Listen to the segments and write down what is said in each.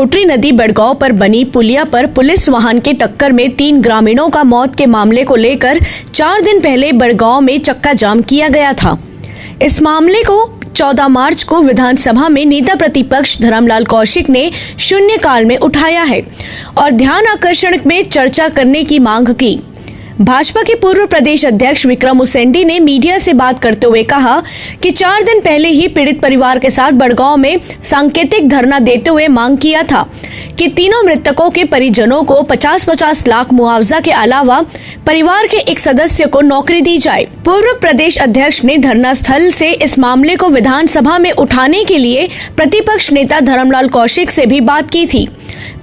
कोटरी नदी बड़गांव पर बनी पुलिया पर पुलिस वाहन के टक्कर में 3 ग्रामीणों का मौत के मामले को लेकर 4 दिन पहले बड़गांव में चक्का जाम किया गया था। इस मामले को 14 मार्च को विधानसभा में नेता प्रतिपक्ष धर्मलाल कौशिक ने शून्यकाल में उठाया है और ध्यान आकर्षण में चर्चा करने की मांग की। भाजपा के पूर्व प्रदेश अध्यक्ष विक्रम उसेंडी ने मीडिया से बात करते हुए कहा कि 4 दिन पहले ही पीड़ित परिवार के साथ बड़गांव में सांकेतिक धरना देते हुए मांग किया था कि तीनों मृतकों के परिजनों को 50-50 लाख मुआवजा के अलावा परिवार के एक सदस्य को नौकरी दी जाए। पूर्व प्रदेश अध्यक्ष ने धरना स्थल से इस मामले को विधानसभा में उठाने के लिए प्रतिपक्ष नेता धर्मलाल कौशिक से भी बात की थी।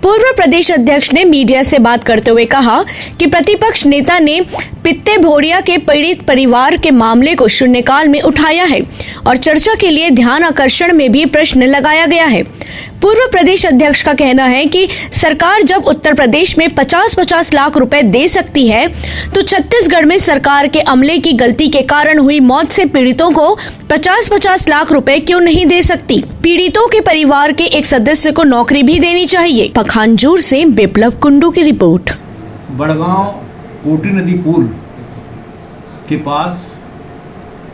पूर्व प्रदेश अध्यक्ष ने मीडिया से बात करते हुए कहा कि प्रतिपक्ष नेता ने पित्ते भोड़िया के पीड़ित परिवार के मामले को शून्यकाल में उठाया है और चर्चा के लिए ध्यान आकर्षण में भी प्रश्न लगाया गया है। पूर्व प्रदेश अध्यक्ष का कहना है कि सरकार जब उत्तर प्रदेश में 50-50 लाख रुपए दे सकती है तो छत्तीसगढ़ में सरकार के अमले की गलती के कारण हुई मौत से पीड़ितों को 50-50 लाख रुपए क्यों नहीं दे सकती। पीड़ितों के परिवार के एक सदस्य को नौकरी भी देनी चाहिए। पखानजूर से बिप्लब कुंडू की रिपोर्ट। बड़गांव कोटरी नदी पुल के पास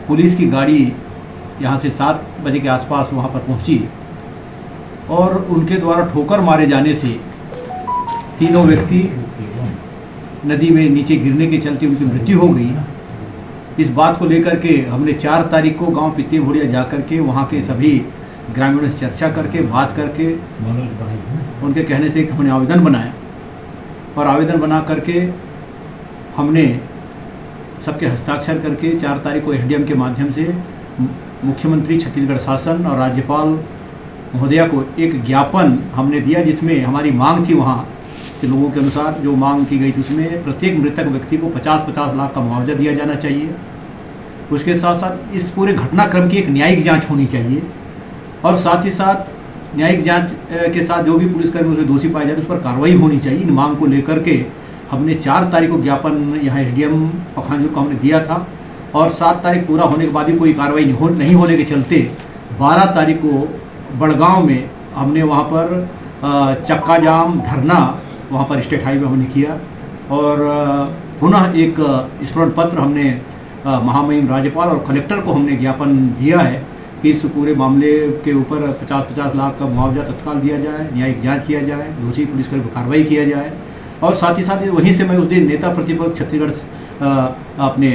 पुलिस की गाड़ी यहाँ से 7 बजे के आसपास वहाँ पर पहुँची और उनके द्वारा ठोकर मारे जाने से तीनों व्यक्ति नदी में नीचे गिरने के चलते उनकी मृत्यु हो गई। इस बात को लेकर के हमने 4 तारीख को गांव पित्ते भोड़िया जा कर के वहाँ के सभी ग्रामीणों से चर्चा करके बात करके उनके कहने से हमने आवेदन बनाया और आवेदन बना करके हमने सबके हस्ताक्षर करके 4 तारीख को एसडीएम के माध्यम से मुख्यमंत्री छत्तीसगढ़ शासन और राज्यपाल महोदया को एक ज्ञापन हमने दिया जिसमें हमारी मांग थी। वहाँ के लोगों के अनुसार जो मांग की गई थी उसमें प्रत्येक मृतक व्यक्ति को 50-50 लाख का मुआवजा दिया जाना चाहिए। उसके साथ साथ इस पूरे घटनाक्रम की एक न्यायिक जांच होनी चाहिए और साथ ही साथ न्यायिक जांच के साथ जो भी पुलिसकर्मी उसमें दोषी पाए जाते उस पर कार्रवाई होनी चाहिए। इन मांग को लेकर के हमने 4 तारीख को ज्ञापन यहाँ एसडीएम पखानजूर को हमने दिया था और 7 तारीख पूरा होने के बाद भी कोई कार्रवाई नहीं होने के चलते 12 तारीख को बड़गांव में हमने वहाँ पर चक्का जाम धरना वहाँ पर स्टेट हाईवे हमने किया और पुनः एक स्मरण पत्र हमने महामहिम राज्यपाल और कलेक्टर को हमने ज्ञापन दिया है कि इस पूरे मामले के ऊपर 50-50 लाख का मुआवजा तत्काल दिया जाए, न्यायिक जांच किया जाए, दोषी पुलिसकर्मी पर कार्रवाई किया जाए। और साथ ही साथ वहीं से मैं उस दिन नेता प्रतिपक्ष छत्तीसगढ़ अपने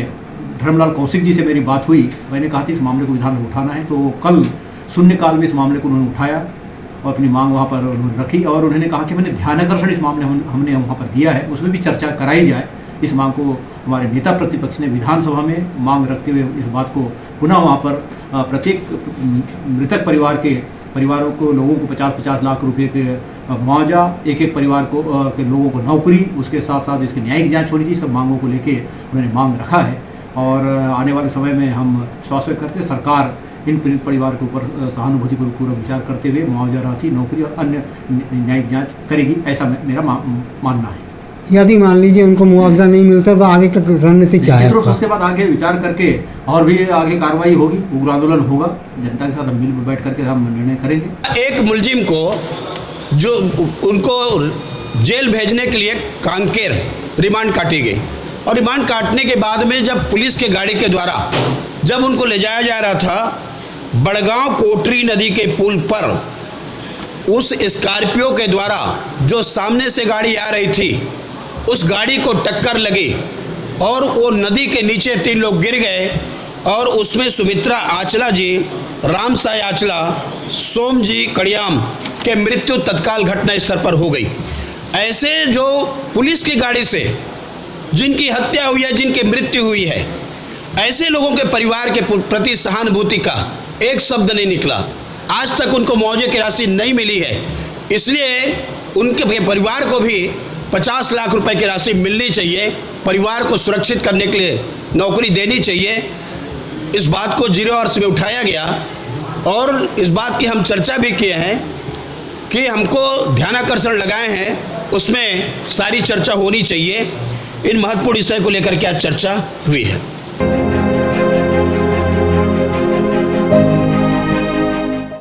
धर्मलाल कौशिक जी से मेरी बात हुई। मैंने कहा था इस मामले को विधान में उठाना है, तो कल शून्यकाल में इस मामले को उन्होंने उठाया और अपनी मांग वहाँ पर उन्होंने रखी और उन्होंने कहा कि मैंने ध्यानाकर्षण इस मामले हमने वहाँ पर दिया है, उसमें भी चर्चा कराई जाए। इस मांग को हमारे नेता प्रतिपक्ष ने विधानसभा में मांग रखते हुए इस बात को पुनः वहाँ पर प्रत्येक मृतक परिवारों को लोगों को 50-50 लाख रुपए के मुआवजा, एक परिवार को के लोगों को नौकरी, उसके साथ साथ इसकी न्यायिक जांच होनी चाहिए। सब मांगों को लेके उन्होंने मांग रखा है और आने वाले समय में हम विश्वास व्यक्त करते हैं सरकार इन पीड़ित परिवार के ऊपर सहानुभूतिपूर्वक विचार करते हुए मुआवजा राशि, नौकरी और अन्य न्यायिक जांच करेगी, ऐसा मेरा मानना है। यदि मान लीजिए उनको मुआवजा नहीं मिलता तो आगे तक रणनीति क्या है? उसके बाद आगे विचार करके और भी आगे कार्रवाई होगी, उग्र आंदोलन होगा, जनता के साथ हम मिल बैठ करके हम निर्णय करेंगे। एक मुलजिम को जो उनको जेल भेजने के लिए कांकेर रिमांड काटी गई और रिमांड काटने के बाद में जब पुलिस के गाड़ी के द्वारा जब उनको ले जाया जा रहा था बड़गांव कोटरी नदी के पुल पर, उस स्कॉर्पियो के द्वारा जो सामने से गाड़ी आ रही थी उस गाड़ी को टक्कर लगी और वो नदी के नीचे 3 लोग गिर गए और उसमें सुमित्रा आचला जी, राम साई आचला, सोम जी कड़ियाम के मृत्यु तत्काल घटना स्थल पर हो गई। ऐसे जो पुलिस की गाड़ी से जिनकी हत्या हुई है, जिनकी मृत्यु हुई है, ऐसे लोगों के परिवार के प्रति सहानुभूति का एक शब्द नहीं निकला। आज तक उनको मुआवजे की राशि नहीं मिली है, इसलिए उनके परिवार को भी 50 लाख रुपए की राशि मिलनी चाहिए। परिवार को सुरक्षित करने के लिए नौकरी देनी चाहिए। इस बात को 0 आवर्स में उठाया गया और इस बात की हम चर्चा भी किए हैं कि हमको ध्यानाकर्षण लगाए हैं, उसमें सारी चर्चा होनी चाहिए। इन महत्वपूर्ण विषय को लेकर क्या चर्चा हुई है।